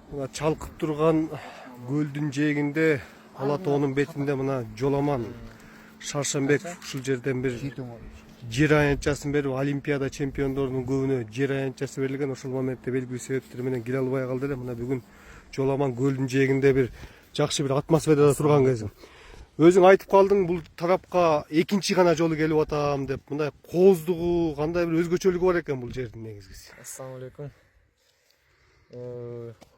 Мына чалкып турган көлдүн жээгинде Ала тоонун бетинде мына Жоламан Шаршембек ушул жерден бир жер аянтчасын берип, Олимпиада чемпиондорунун көбүнө жер аянтчасы берилген. Ошол моментте белгилүү себептер менен кире албай калды эле. Мына бүгүн Жоламан көлдүн жээгинде бир жакшы бир атмосферада турган кезим. Өзүң айтып калдың, бул тарапка экинчи гана жолу келип атам деп. Мындай кооздугу, кандай бир өзгөчөлүгү бар экен бул жердин негизгиси. Ассаламу алейкум.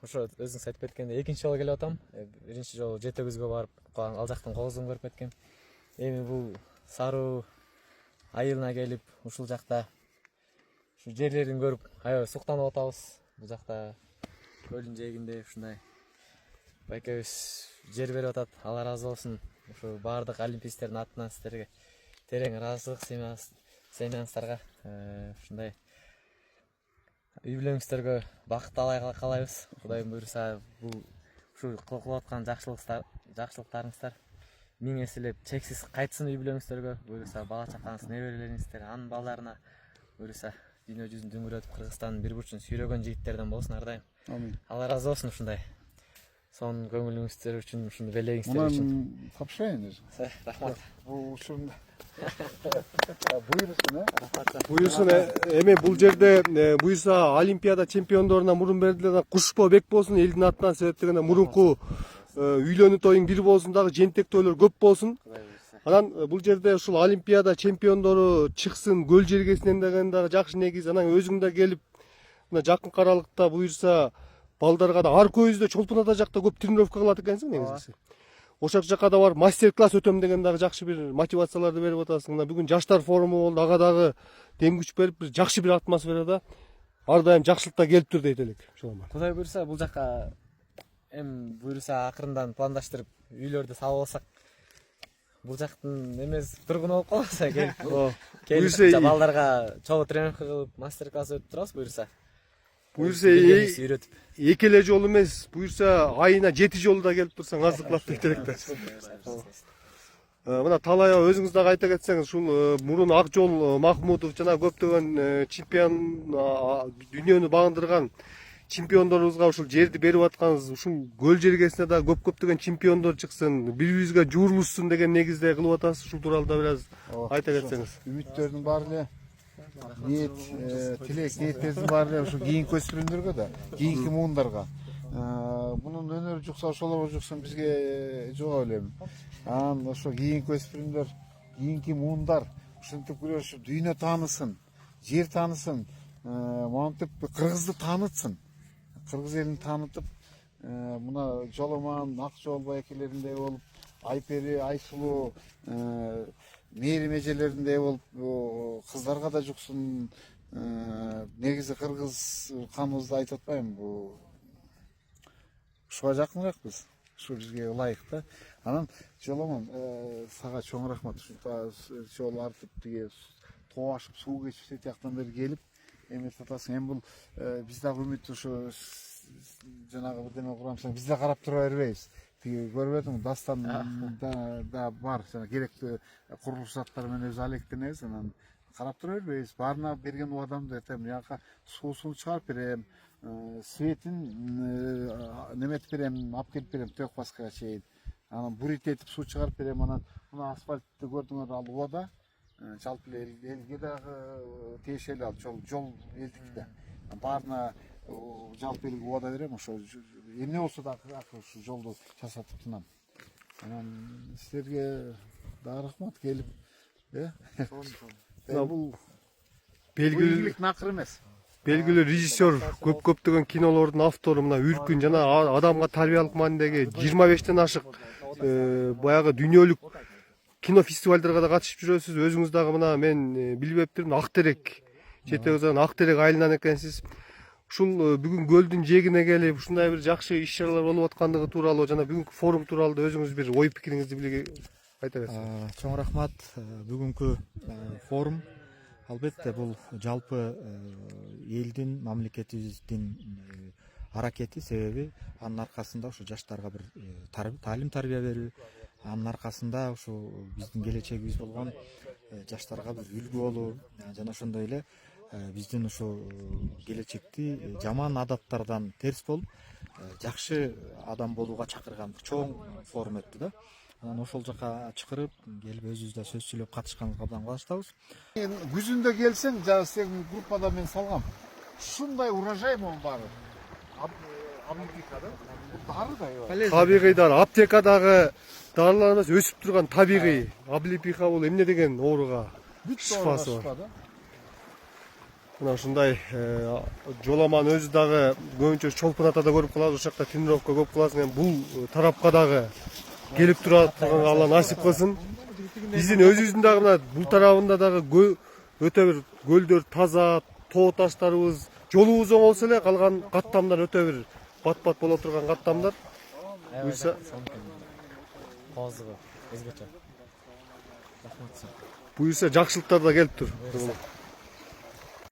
Ошо өзүңүз айтып кеткендей экинчи жолу келип атам. Биринчи жолу Жети Өгүзгө барып, ал жактын кооздугун көрүп кеткем. Эми бул Саруу айылына келип, ушул жакта ушу жерлерин көрүп, аябай суктанып атабыз. Бул жакта көлдүн жээгинде ушундай байкебиз жер берип атат. Алла ыраазы болсун. Ушу баардык олимпийцтердин атынан сиздерге терең ыраазычылык сыйынаңыздарга. Ушундай үй бүлөңүздөргө бакыт каалайбыз. Кудайым буйруса, бул ушу кылып аткан жакшылыктарыңыздар миң эселеп чексиз кайтсын үй бүлөңүздөргө. Буйруса бала чакаңыз, неберелериңиздер, анын балдарына буйруса дүйнө жүзүн дүңгүрөтүп Кыргызстандын бир бурчун сүйрөгөн жигиттерден болсун ар дайым. Амин. Алла ыраазы болсун ушундай. Сонун көңүлүңүздөр үчүн, ушуну белегиңиздер үчүн. Мунун тапшырайын өзү. Рахмат. Бул ушунда. Буйрусын, Буюрсун, эми бул жерде буюрса Олимпиада чемпиондоруна мурун берилген Кушпо бек болсун, элдин атынан себептегенде мурунку үйлөнүү тоюң бир болсун, дагы жентек тойлор көп болсун. Анан бул жерде ушул Олимпиада чемпиондору чыксын көл жергесинен деген дагы жакшы негиз. Анан өзүң да келип мына жакын аралыкта буюрса балдарга да ар көйүздө Чолпон Ата жакта көп тренировка кылат экенсиң негизгиси. Ошол жака да барып мастер-класс өтөм деген дагы жакшы бир мотивацияларды берип атасың. Мына бүгүн жаштар форуму болду, ага дагы тең күч берип бир жакшы бир атмосферада ар дайым жакшылыкта келиптир дейт элек. Кудай буйруса бул жака буйруса акырындан пландаштырып үйлөрдү салып алсак, бул жактын эмес тургуну болуп калбаса келип балдарга чогуу тренировка кылып мастер-класс өтүп турабыз буйруса. Буюрса эки эле жол эмес, буюрса айына 7 жолу да келип турсаң аздыклап дейт элек да. Мына талай өзүңүз дагы айта кетсеңиз, ушул мурун Акжол Махмудов жана көптөгөн чемпион дүйнөнү багындырган чемпиондорубузга ушул жерди берип атканыңыз, ушул көл жергесине да көптөгөн чемпиондор чыксын, бири-бирибизге жуурулушсун деген негизде кылып атасыз. Ушул тууралуу да бир аз айта кетсеңиз. Үмүттөрдүн баары эле ниет, тилек, ниеттердин баары эле ушу кийинки өспүрүмдөргө да, кийинки муундарга. Мунун өнөрү жукса, ошолорго жуксын, бизге жуга билем. Анан ошо кийинки өспүрүмдөр, кийинки муундар ушинтип күрөшүп, дүйнө таанысын, жер таанысын, монтип Кыргызды таанытсын. Кыргыз элин таанытып, мына Жоламан, Акжол байкелериндей болуп, Айпери, Айсулуу, мээрим эжелериндей болуп, кыздарга да жуксун. Негизи кыргыз каныбызды айтып атпаймынбы? Ушуга жакыныраакпыз. Ушу бизге ылайык да. Анан Жоламан, сага чоң рахмат. Жол артып, тиге тоо ашып, суу кечип, сет жактан бери келип эметип атасың. Эми бул биз дагы үмүт ушу жанагы бирдеме курамсаң, биз да карап тура бербейбиз. Тиги көрүп атам, дастан да бар, жана керектүү курулуш заттары менен өзү алектенебиз. Анан карап тура бербейбиз. Баарына берген убадамды айтам, жака суусун чыгарып берем, светин неметип берем, алып келип берем Төкбаскага чейин. Анан бурит этип суу чыгарып берем. Анан мына асфальтты көрдүңөр, ал убада жалпы элге дагы тиешелүү, ал жол элдики да. Баарына жалпы элге убада берем, ошо эмне болсо да ушу жолду жасатып тынам. Анан силерге да рахмат келип, Бул белгилүү накыр эмес. белгилүү режиссер, көптөгөн кинолордун автору, мына Үркүн жана адамга тарбиялык маанидеги 25тен ашык баягы дүйнөлүк кино фестивалдарга да катышып жүрөсүз. Өзүңүз дагы мына мен билбептирмин, Актерек, Жети Өгүзгөн Актерек айылынан экенсиз. Ушул бүгүн көлдүн жээгине келип, ушундай бир жакшы иш-чаралар болуп аткандыгы тууралуу жана бүгүнкү форум тууралуу өзүңүз бир ой пикириңизди айта кетсеңиз. Чоң рахмат. Бүгүнкү форум албетте бул жалпы элдин, мамлекетибиздин аракети, себеби анын аркасында ушу жаштарга бир таалим тарбия берүү, анын аркасында ушу биздин келечегибиз болгон жаштарга бир үлгү болуу жана ошондой эле биздин ушу келечекти жаман адаттардан терс болуп жакшы адам болууга чакырган чоң форум өттү да. Анан ошол жака чакырып келип өзүбүз да сөз сүйлөп катышканга абдан кубанычтабыз. Күзүндө келсең, жана сенин группада мен салгам. Ушундай урожай могу бар. Аптекада. Дары да. Табигый дары. Аптекадагы дарылар эмес, өсүп турган табигый. Облепиха бул эмне деген ооруга шифасы бар. Мына ушундай жоламанын өзү дагы көбүнчө чолпун атада көрүп калабыз, ошол жакта тренировка көп кыласың. Эми бул тарапка дагы келип турганга Алла насип кылсын. Биздин өзүбүздүн дагы мына бул тарабында дагы өтө бир көлдөр таза, тоо таштарыбыз, жолубуз оңолсо эле калган каттамдар өтө бир бат-бат боло турган каттамдар. Буйрса Козугу өзгөчө. Рахмат. Буйрса жакшылыктар да келип тур.